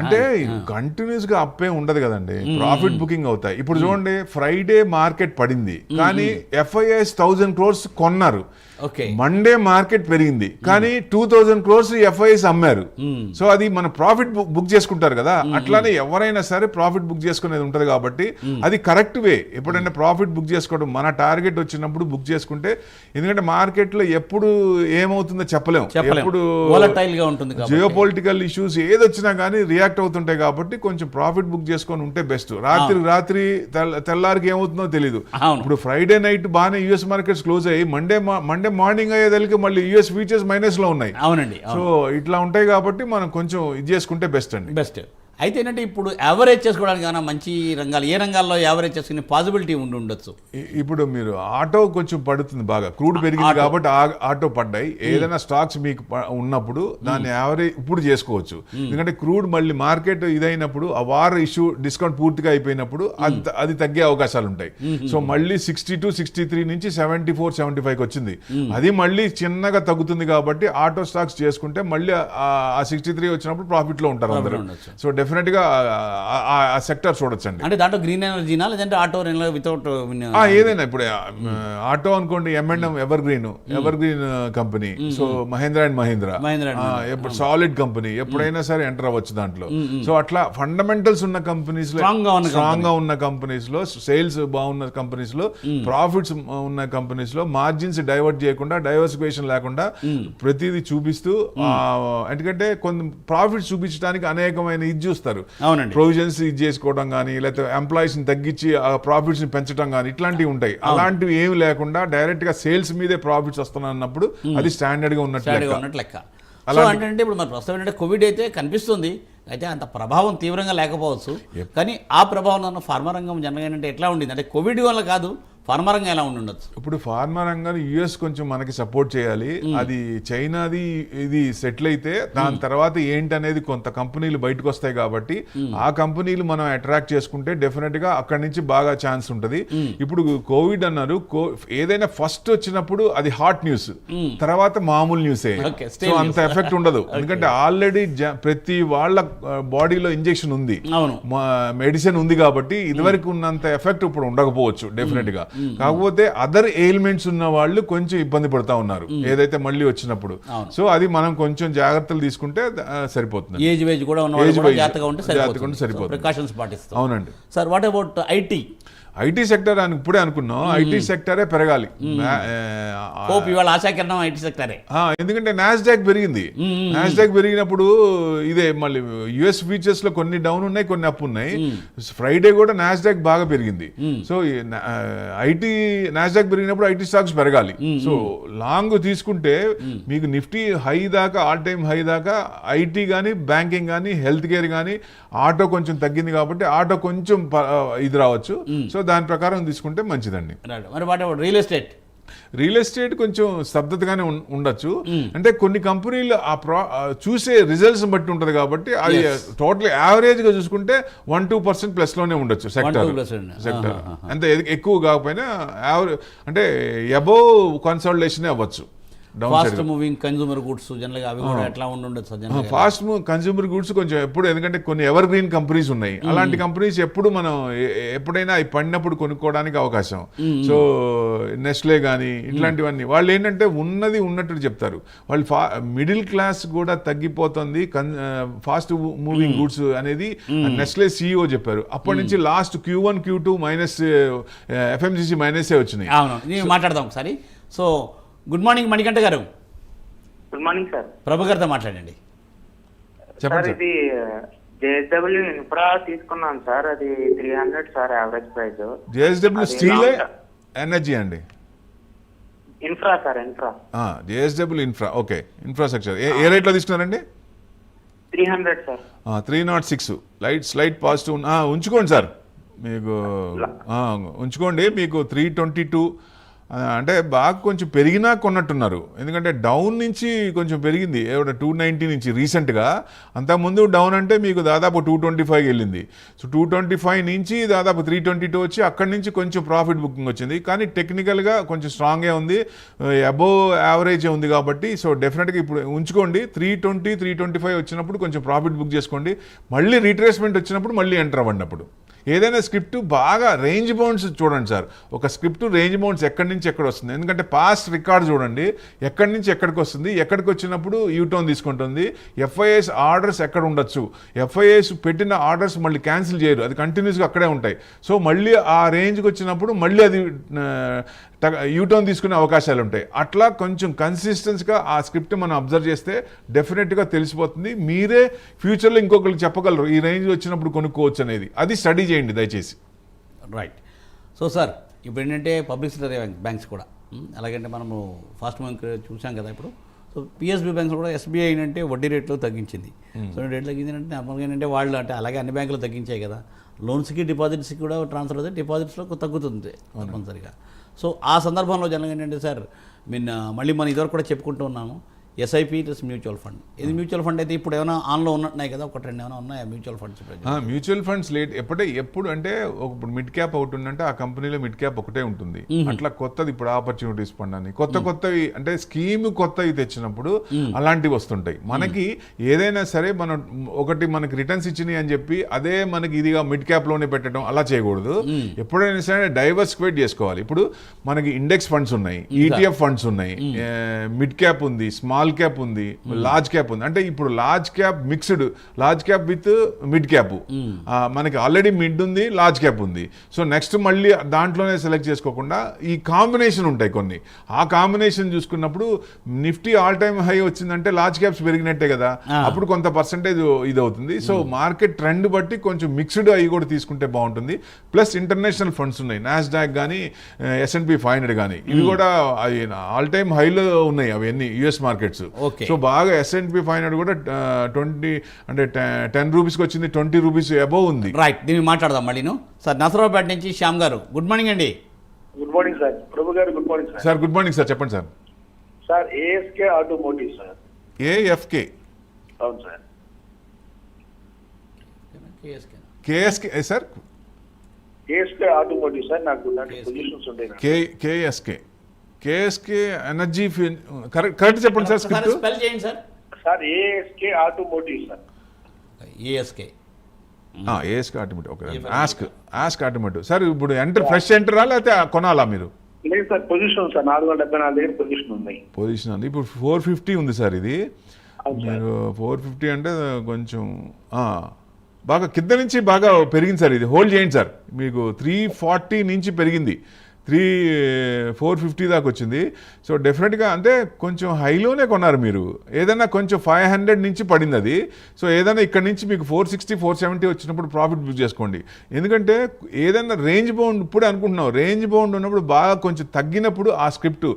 S2: అంటే కంటిన్యూస్ గా అప్ ఏ ఉండదు కదండి, ప్రాఫిట్ బుకింగ్ అవుతాయి. ఇప్పుడు చూడండి, ఫ్రైడే మార్కెట్ పడింది కానీ FIIs 1000 crores కొన్నారు, మండే మార్కెట్ పెరిగింది కానీ 2000 crores FIIs అమ్మారు. సో అది మన ప్రాఫిట్ బుక్ చేసుకుంటారు కదా, అట్లానే ఎవరైనా సరే ప్రాఫిట్ బుక్ చేసుకునేది ఉంటది కాబట్టి అది కరెక్ట్ వే. ఎప్పుడైనా ప్రాఫిట్ బుక్ చేసుకోవడం, మన టార్గెట్ వచ్చినప్పుడు బుక్ చేసుకుంటే, ఎందుకంటే మార్కెట్ లో ఎప్పుడు ఏమవుతుందో చెప్పలేము, ఎప్పుడు జియో పొలిటికల్ ఇష్యూస్ ఏదొచ్చినా కానీ రియాక్ట్ అవుతుంటాయి కాబట్టి కొంచెం ప్రాఫిట్ బుక్ చేసుకొని ఉంటే బెస్ట్. రాత్రి తెల్లారికి ఏమవుతుందో తెలీదు. ఇప్పుడు ఫ్రైడే నైట్ బాగానే యుఎస్ మార్కెట్స్ క్లోజ్ అయ్యి మండే మార్నింగ్ అయ్యేదానికి మళ్ళీ యుఎస్ ఫ్యూచర్స్ మైనస్ లో ఉన్నాయి.
S1: అవునండి.
S2: సో ఇట్లా ఉంటాయి కాబట్టి మనం కొంచెం ఇది చేసుకుంటే బెస్ట్ అండి.
S1: బెస్ట్. అయితే ఏంటంటే ఇప్పుడు యావరేజ్ చేసుకోవడానికి ఏమైనా మంచి రంగాలు, ఏ రంగాల్లో యావరేజ్ చేసుకునే పాసిబిలిటీ ఉండొచ్చు?
S2: ఇప్పుడు మీరు ఆటో కొంచెం పడుతుంది బాగా, క్రూడ్ పెరిగింది కాబట్టి ఆటో పడ్డాయి. ఏదైనా స్టాక్స్ మీకు ఉన్నప్పుడు దాన్ని యావరేజ్ ఇప్పుడు చేసుకోవచ్చు. ఎందుకంటే క్రూడ్ మళ్ళీ మార్కెట్ ఇదైనప్పుడు, ఆ వార్ ఇష్యూ డిస్కౌంట్ పూర్తిగా అయిపోయినప్పుడు అది తగ్గే అవకాశాలు ఉంటాయి. సో మళ్ళీ 62, 63 నుంచి 74, 75కి వచ్చింది, అది మళ్ళీ చిన్నగా తగ్గుతుంది కాబట్టి ఆటో స్టాక్స్ చేసుకుంటే మళ్ళీ ఆ 63 వచ్చినప్పుడు ప్రాఫిట్ లో ఉంటారు అందరూ. సో డెఫినెట్ గా ఆ సెక్టర్ చూడొచ్చండి.
S1: అంటే దాంట్లో గ్రీన్ ఎనర్జీనా లేదంటే ఆటో వితౌట్
S2: ఏదైనా. ఇప్పుడు ఆటో అనుకోండి, M&M evergreen company, so Mahindra and Mahindra solid company, ఎప్పుడైనా సరే ఎంటర్ అవ్వచ్చు దాంట్లో. సో అట్లా ఫండమెంటల్స్ ఉన్న కంపెనీస్ లో, స్ట్రాంగ్ గా ఉన్న కంపెనీస్ లో, సేల్స్ బాగున్న కంపెనీస్ లో, ప్రాఫిట్స్ ఉన్న కంపెనీస్ లో మార్జిన్స్ డైవర్ట్ చేయకుండా, డైవర్సిఫికేషన్ లేకుండా ప్రతిదీ చూపిస్తూ, ఎందుకంటే కొన్ని ప్రాఫిట్స్ చూపించడానికి అనేకమైన ఇది చూస్తారు, ప్రొవిజన్స్ ఇది చేసుకోవడం కానీ, లేకపోతే ఎంప్లాయీస్ ని తగ్గించి ప్రాఫిట్స్ ని పెంచడం కానీ, ఇట్లాంటివి ఉంటాయి. అలాంటివి ఏమి లేకుండా డైరెక్ట్ గా సేల్స్ మీదే ప్రాఫిట్స్ వస్తున్నప్పుడు అది స్టాండర్డ్ గా ఉన్నట్టు లెక్క.
S1: అంటే ఇప్పుడు మరి ప్రస్తుతం ఏంటంటే కోవిడ్ అయితే కనిపిస్తుంది, అయితే అంత ప్రభావం తీవ్రంగా లేకపోవచ్చు, కానీ ఆ ప్రభావం ఫార్మా రంగం జనరల్గా ఏంటంటే ఎట్లా ఉండింది అంటే కోవిడ్ వల్ల కాదు, ఫార్మా రంగం ఎలా ఉండొచ్చు?
S2: ఇప్పుడు ఫార్మా రంగాన్ని యుఎస్ కొంచెం మనకి సపోర్ట్ చేయాలి. అది చైనాది ఇది సెటిల్ అయితే దాని తర్వాత ఏంటనేది కొంత కంపెనీలు బయటకు వస్తాయి కాబట్టి ఆ కంపెనీలు మనం అట్రాక్ట్ చేసుకుంటే డెఫినెట్ గా అక్కడి నుంచి బాగా ఛాన్స్ ఉంటుంది. ఇప్పుడు కోవిడ్ అన్నారు, ఏదైనా ఫస్ట్ వచ్చినప్పుడు అది హాట్ న్యూస్, తర్వాత మామూలు న్యూసే. సో అంత ఎఫెక్ట్ ఉండదు, ఎందుకంటే ఆల్రెడీ ప్రతి వాళ్ళ బాడీలో ఇంజెక్షన్ ఉంది, మెడిసిన్ ఉంది కాబట్టి ఇదివరకు ఉన్నంత ఎఫెక్ట్ ఇప్పుడు ఉండకపోవచ్చు డెఫినెట్ గా. కాకపోతే అదర్ ఎయిల్మెంట్స్ ఉన్న వాళ్ళు కొంచెం ఇబ్బంది పడతా ఉన్నారు ఏదైతే మళ్ళీ వచ్చినప్పుడు. సో అది మనం కొంచెం జాగ్రత్తలు తీసుకుంటే సరిపోతుంది.
S1: ఏజ్ వేజ్ కూడా ఉన్న జాగ్రత్తగా ఉంటే సరిపోతుంది, ప్రికాషన్స్ పాటిస్తాం.
S2: అవునండి
S1: sir. What about IT?
S2: IT sector అని ఇప్పుడే అనుకున్నాం, ఐటీ సెక్టరే పెరగాలి.
S1: ఆశాకిరణం ఐటీ సెక్టరే,
S2: ఎందుకంటే నాస్డాక్ పెరిగింది. నాస్డాక్ పెరిగినప్పుడు ఇదే మళ్ళీ యుఎస్ ఫీచర్స్ లో కొన్ని డౌన్ ఉన్నాయి, కొన్ని అప్ ఉన్నాయి. ఫ్రైడే కూడా నాస్డాక్ బాగా పెరిగింది. సో ఐటీ నాస్డాక్ పెరిగినప్పుడు ఐటీ స్టాక్స్ పెరగాలి. సో లాంగ్ తీసుకుంటే మీకు నిఫ్టీ హై దాకా, ఆల్ టైమ్ హై దాకా ఐటీ కానీ, బ్యాంకింగ్ కానీ, హెల్త్ కేర్ కానీ, ఆటో కొంచెం తగ్గింది కాబట్టి ఆటో కొంచెం ఇది రావచ్చు. సో దాని ప్రకారం తీసుకుంటే మంచిదండి.
S1: మరి what about real estate?
S2: Real estate కొంచెం స్తబ్దతగానే ఉండొచ్చు. అంటే కొన్ని కంపెనీలు చూసే రిజల్ట్స్ బట్టి ఉంటుంది కాబట్టి అది టోటల్ యావరేజ్ గా చూసుకుంటే 1-2% ప్లస్ లోనే ఉండొచ్చు సెక్టర్. అంత ఎక్కువ కాకపోయినా అంటే అబోవ్ కన్సాలిడేషన్ అవ్వచ్చు.
S1: ఫాస్ట్ మూవింగ్ కన్స్యూమర్ గుడ్స్ జనరల్గా అవి కూడా ఎట్లా ఉండొచ్చు?
S2: ఫాస్ట్ కన్స్యూమర్ గుడ్స్ కొంచెం ఎప్పుడు, ఎందుకంటే కొన్ని ఎవర్ గ్రీన్ కంపెనీస్ ఉన్నాయి, అలాంటి కంపెనీస్ ఎప్పుడు మనం ఎప్పుడైనా అవి పడినప్పుడు కొనుక్కోవడానికి అవకాశం. సో నెస్లే కానీ ఇట్లాంటివన్నీ వాళ్ళు ఏంటంటే ఉన్నది ఉన్నట్టు చెప్తారు. వాళ్ళు మిడిల్ క్లాస్ కూడా తగ్గిపోతుంది ఫాస్ట్ మూవింగ్ గుడ్స్ అనేది నెస్లే CEO చెప్పారు. అప్పటి నుంచి last Q1 Q2 minus, FMCG మైనసే వచ్చినాయి.
S1: అవును, మాట్లాడదాం ఒకసారి. సో గుడ్ మార్నింగ్ మణికంఠ గారు.
S6: Good morning sir.
S1: ప్రభు గారితో మాట్లాడండి.
S6: సార్ ఇది JSW ఇన్ఫ్రా తీసుకున్నాను సార్, అది 300 sir average price.
S2: JSW steel energy అండి?
S6: Infra sir, infra.
S2: JSW infra, okay. Infrastructure ఏ రేట్లో తీసుకున్నారండి?
S6: 300 సార్.
S2: 306 స్లైట్ పాజిటివ్ ఉంచుకోండి సార్, మీకు ఉంచుకోండి. మీకు 322 అంటే బాగా కొంచెం పెరిగినా కొన్నట్టున్నారు, ఎందుకంటే డౌన్ నుంచి కొంచెం పెరిగింది 290 నుంచి రీసెంట్గా. అంతకుముందు డౌన్ అంటే మీకు దాదాపు 225 వెళ్ళింది. సో 225 నుంచి దాదాపు 322 వచ్చి అక్కడి నుంచి కొంచెం ప్రాఫిట్ బుకింగ్ వచ్చింది. కానీ టెక్నికల్గా కొంచెం స్ట్రాంగే ఉంది, అబోవ్ యావరేజే ఉంది కాబట్టి సో డెఫినెట్గా ఇప్పుడు ఉంచుకోండి. 320, 325 వచ్చినప్పుడు కొంచెం ప్రాఫిట్ బుక్ చేసుకోండి. మళ్ళీ రీట్రేస్మెంట్ వచ్చినప్పుడు మళ్ళీ ఎంటర్ అవ్వండి. అప్పుడు ఏదైనా స్క్రిప్ట్ బాగా రేంజ్ బౌండ్స్ చూడండి సార్. ఒక స్క్రిప్ట్ రేంజ్ బౌండ్స్ ఎక్కడి నుంచి ఎక్కడ వస్తుంది, ఎందుకంటే పాస్ట్ రికార్డ్ చూడండి, ఎక్కడి నుంచి ఎక్కడికి వస్తుంది, ఎక్కడికి వచ్చినప్పుడు యూటర్న్ తీసుకుంటుంది. FIIs ఆర్డర్స్ ఎక్కడ ఉండొచ్చు, FIIs పెట్టిన ఆర్డర్స్ మళ్ళీ క్యాన్సిల్ చేయరు, అది కంటిన్యూస్గా అక్కడే ఉంటాయి. సో మళ్ళీ ఆ రేంజ్కి వచ్చినప్పుడు మళ్ళీ అది యూటర్న్ తీసుకునే అవకాశాలు ఉంటాయి. అట్లా కొంచెం కన్సిస్టెన్స్గా ఆ స్క్రిప్ట్ మనం అబ్జర్వ్ చేస్తే డెఫినెట్గా తెలిసిపోతుంది. మీరే ఫ్యూచర్లో ఇంకొకరికి చెప్పగలరు ఈ రేంజ్ వచ్చినప్పుడు కొనుక్కోవచ్చు అనేది. అది స్టడీ చేయండి దయచేసి.
S1: రైట్. సో సార్, ఇప్పుడు ఏంటంటే పబ్లిక్ సెక్టర్ బ్యాంక్స్ కూడా అలాగంటే మనము ఫాస్ట్ మూవింగ్ చూసాం కదా ఇప్పుడు. సో PSB బ్యాంక్స్ కూడా SBI ఏంటంటే వడ్డీ రేట్లు తగ్గించింది. సో రేట్లు తగ్గించిందంటే నార్మల్గా ఏంటంటే వాళ్ళు అంటే అలాగే అన్ని బ్యాంకులు తగ్గించాయి కదా, లోన్స్కి డిపాజిట్స్కి కూడా ట్రాన్స్ఫర్ అవుతాయి, డిపాజిట్స్లో తగ్గుతుంది తప్పనిసరిగా. సో ఆ సందర్భంలో జనరల్గా ఏంటంటే సార్ మళ్ళీ మనం ఇదివరకు కూడా చెప్పుకుంటూ ఉన్నాము, SIP ప్లస్ మ్యూచువల్ ఫండ్. ఇది మ్యూచువల్ ఫండ్ అయితే ఇప్పుడు ఏమైనా ఆన్లో ఉన్నట్టున్నాయి కదా, ఒక ట్రెండ్ ఏమైనా ఉన్నాయా మ్యూచువల్ ఫండ్స్?
S2: మ్యూచువల్ ఫండ్స్ ఎప్పుడు అంటే ఇప్పుడు మిడ్ క్యాప్ ఒకటి ఉందంటే ఆ కంపెనీలో మిడ్ క్యాప్ ఒకటే ఉంటుంది. అట్లా కొత్తది ఇప్పుడు ఆపర్చునిటీస్ ఫండ్ అని కొత్తవి అంటే స్కీమ్ కొత్తవి తెచ్చినప్పుడు అలాంటివి వస్తుంటాయి. మనకి ఏదైనా సరే మనకి రిటర్న్స్ ఇచ్చినాయి అని చెప్పి అదే మనకి ఇదిగా మిడ్ క్యాప్ లోనే పెట్టడం అలా చేయకూడదు. ఎప్పుడైనా సరే డైవర్సిఫైడ్ చేసుకోవాలి. ఇప్పుడు మనకి ఇండెక్స్ ఫండ్స్ ఉన్నాయి, ETF ఫండ్స్ ఉన్నాయి, మిడ్ క్యాప్ ఉంది, స్మాల్ క్యాప్ ఉంది, లార్జ్ క్యాప్ ఉంది. అంటే ఇప్పుడు large cap mixed, large cap with mid cap. మనకి ఆల్రెడీ మిడ్ ఉంది, లార్జ్ క్యాప్ ఉంది. సో నెక్స్ట్ మళ్ళీ దాంట్లోనే సెలెక్ట్ చేసుకోకుండా ఈ కాంబినేషన్ ఉంటాయి కొన్ని. ఆ కాంబినేషన్ చూసుకున్నప్పుడు నిఫ్టీ ఆల్ టైమ్ హై వచ్చిందంటే లార్జ్ క్యాప్స్ పెరిగినట్టే కదా, అప్పుడు కొంత పర్సెంటేజ్ ఇది అవుతుంది. సో మార్కెట్ ట్రెండ్ బట్టి కొంచెం మిక్స్డ్ అవి కూడా తీసుకుంటే బాగుంటుంది. ప్లస్ ఇంటర్నేషనల్ ఫండ్స్ ఉన్నాయి, నాస్డాక్ కానీ S&P 500 కానీ, ఇవి కూడా ఆల్ టైమ్ హైలో ఉన్నాయి అవన్నీ US మార్కెట్స్. సో బాగా S&P 500 కూడా 20 అంటే 10 రూపీస్కి వచ్చింది, 20 రూపీస్ అబోవ్ ఉంది.
S1: రైట్, దీన్ని మాట్లాడదాం మళ్ళీ. సార్ నసరావుపేట నుంచి శ్యామ్ గారు, గుడ్ మార్నింగ్ అండి.
S3: Good morning sir, Prabhu garu good morning sir.
S2: Sir good morning sir, చెప్పండి sir.
S3: Sir ASK automotive sir.
S2: AFK.
S3: అవును sir.
S2: KSK sir.
S3: ASK automotive sir, నాకు పొజిషన్స్ ఉంటాయి.
S2: కేఎస్కే ఎనర్జీ కరెక్ట్ చెప్పండి సార్. స్క్రిప్ట్
S1: స్పెల్ చేయండి sir.
S3: Sir ASK automotive sir.
S1: ASK
S2: automotive. Okay, ask automotive sir. ఇప్పుడు fresh ఎంటరా లేకపోతే కొనాలా మీరు?
S3: లేదు సార్, పొజిషన్ సార్ 474 దగ్గర పొజిషన్ ఉంది.
S2: పొజిషన్ ఉంది. ఇప్పుడు 450 ఉంది సార్ ఇది. మీరు 450 అంటే కొంచెం బాగా కింద నుంచి బాగా పెరిగింది సార్. ఇది హోల్డ్ చేయండి సార్. మీకు 340 నుంచి పెరిగింది, 450 దాకా వచ్చింది. సో డెఫినెట్గా అంటే కొంచెం హైలోనే కొన్నారు మీరు. ఏదైనా కొంచెం 500 నుంచి పడింది అది. సో ఏదైనా ఇక్కడ నుంచి మీకు 460, 470 వచ్చినప్పుడు ప్రాఫిట్ బుక్ చేసుకోండి. ఎందుకంటే ఏదైనా రేంజ్ బౌండ్ ఇప్పుడే అనుకుంటున్నాం, రేంజ్ బౌండ్ ఉన్నప్పుడు బాగా కొంచెం తగ్గినప్పుడు ఆ స్క్రిప్ట్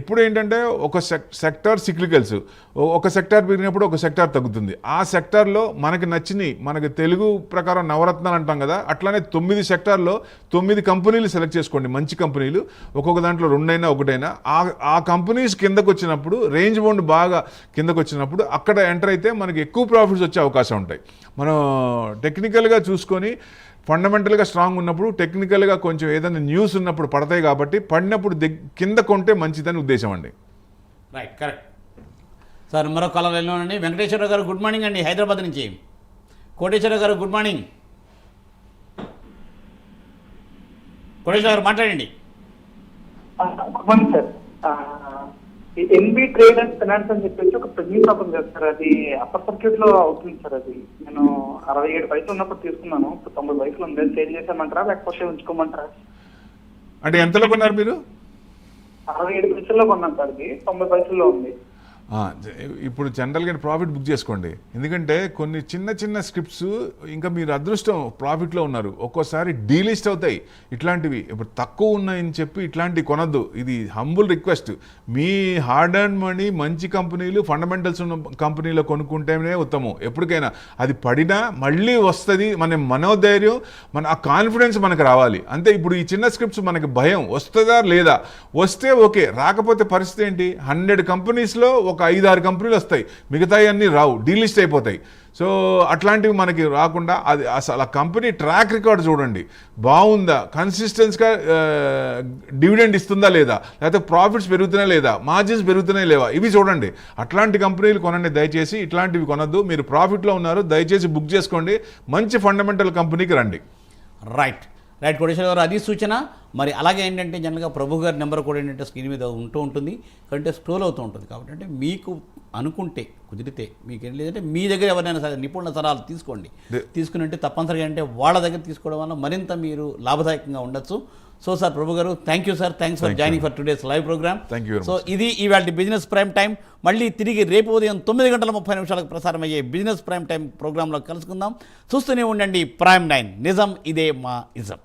S2: ఎప్పుడు ఏంటంటే ఒక సెక్టార్ సిక్లికల్స్, ఒక సెక్టార్ పెరిగినప్పుడు ఒక సెక్టార్ తగ్గుతుంది. ఆ సెక్టార్లో మనకి నచ్చినవి, మనకి తెలుగు ప్రకారం నవరత్నాలు అంటాం కదా, అట్లానే 9 సెక్టార్లో 9 కంపెనీలు సెలెక్ట్ చేసుకోండి, మంచి కంపెనీలు. ఒక్కొక్క దాంట్లో 2 అయినా 1 అయినా ఆ కంపెనీస్ కిందకు వచ్చినప్పుడు, రేంజ్ బౌండ్ బాగా కిందకు వచ్చినప్పుడు అక్కడ ఎంటర్ అయితే మనకి ఎక్కువ ప్రాఫిట్స్ వచ్చే అవకాశం ఉంటాయి. మనం టెక్నికల్గా చూసుకొని ఫండమెంటల్గా స్ట్రాంగ్ ఉన్నప్పుడు, టెక్నికల్గా కొంచెం ఏదైనా న్యూస్ ఉన్నప్పుడు పడతాయి. కాబట్టి పడినప్పుడు కింద కొంటే మంచిదని ఉద్దేశం అండి.
S1: Right, correct sir. మరో కాలర్ వెళ్ళినండి. వెంకటేశ్వరరావు గారు గుడ్ మార్నింగ్ అండి, హైదరాబాద్ నుంచి. కోటేశ్వరరావు గారు గుడ్ మార్నింగ్. కోటేశ్వర గారు మాట్లాడండి.
S7: Good morning sir. NB trade and finance అని చెప్పేసి ఒక ప్రెగ్నెంట్ ఓపెన్ చేస్తారు. అది అప్పర్ సర్క్యూట్ లో అవుతుంది సార్. అది నేను 67 పైసలు ఉన్నప్పుడు తీసుకున్నాను. ఇప్పుడు 90 పైసలు ఉంది. సేల్ చేసామంటారా లేకపోతే ఉంచుకోమంటారా?
S2: అంటే ఎంతలో కొన్నారు మీరు?
S7: 67 పైసల్లో కొన్నాను సార్. అది 90 పైసల్లో ఉంది.
S2: ఇప్పుడు జనరల్గా ప్రాఫిట్ బుక్ చేసుకోండి. ఎందుకంటే కొన్ని చిన్న చిన్న స్క్రిప్ట్స్ ఇంకా మీరు అదృష్టం ప్రాఫిట్లో ఉన్నారు, ఒక్కోసారి డీలిస్ట్ అవుతాయి. ఇట్లాంటివి ఇప్పుడు తక్కువ ఉన్నాయని చెప్పి ఇట్లాంటివి కొనద్దు. ఇది humble request. Me hard and money మంచి కంపెనీలు, ఫండమెంటల్స్ ఉన్న కంపెనీలో కొనుక్కుంటేనే ఉత్తమం. ఎప్పటికైనా అది పడినా మళ్ళీ వస్తుంది. మన మనోధైర్యం, ఆ కాన్ఫిడెన్స్ మనకు రావాలి అంతే. ఇప్పుడు ఈ చిన్న స్క్రిప్ట్స్ మనకి భయం వస్తుందా లేదా, వస్తే ఓకే, రాకపోతే పరిస్థితి ఏంటి? 100 కంపెనీస్లో ఒక 5-6 కంపెనీలు వస్తాయి, మిగతాయి అన్నీ రావు, డీలిస్ట్ అయిపోతాయి. సో అట్లాంటివి మనకి రాకుండా అది అసలు ఆ కంపెనీ ట్రాక్ రికార్డ్ చూడండి, బాగుందా, కన్సిస్టెన్స్గా డివిడెండ్ ఇస్తుందా లేదా, లేకపోతే ప్రాఫిట్స్ పెరుగుతున్నా లేదా, మార్జిన్స్ పెరుగుతున్నాయి లేవా, ఇవి చూడండి. అట్లాంటి కంపెనీలు కొనండి దయచేసి. ఇట్లాంటివి కొనద్దు. మీరు ప్రాఫిట్లో ఉన్నారు, దయచేసి బుక్ చేసుకోండి. మంచి ఫండమెంటల్ కంపెనీకి రండి.
S1: రైట్ కోటేశ్వర గారు, అది సూచన. మరి అలాగే ఏంటంటే జనరల్గా ప్రభు గారి నెంబర్ కూడా ఏంటంటే స్క్రీన్ మీద ఉంటుంది, కంటే స్క్రోల్ అవుతూ ఉంటుంది. కాబట్టి అంటే మీకు అనుకుంటే కుదిరితే, మీకు ఏం లేదంటే మీ దగ్గర ఎవరైనా సరే నిపుణుల సలహాలు తీసుకుని ఉంటే తప్పనిసరిగా అంటే వాళ్ళ దగ్గర తీసుకోవడం వల్ల మరింత మీరు లాభదాయకంగా ఉండొచ్చు. సో సార్ ప్రభు గారు, thank you sir. Thanks for joining for today's live programme. So ఇది ఇవాళ బిజినెస్ ప్రైమ్ టైం. మళ్ళీ తిరిగి రేపు ఉదయం 9:30 ప్రసారం అయ్యే బిజినెస్ ప్రైమ్ టైం ప్రోగ్రాంలో కలుసుకుందాం. చూస్తూనే ఉండండి ప్రైమ్ 9, నిజం ఇదే మా ఇజం.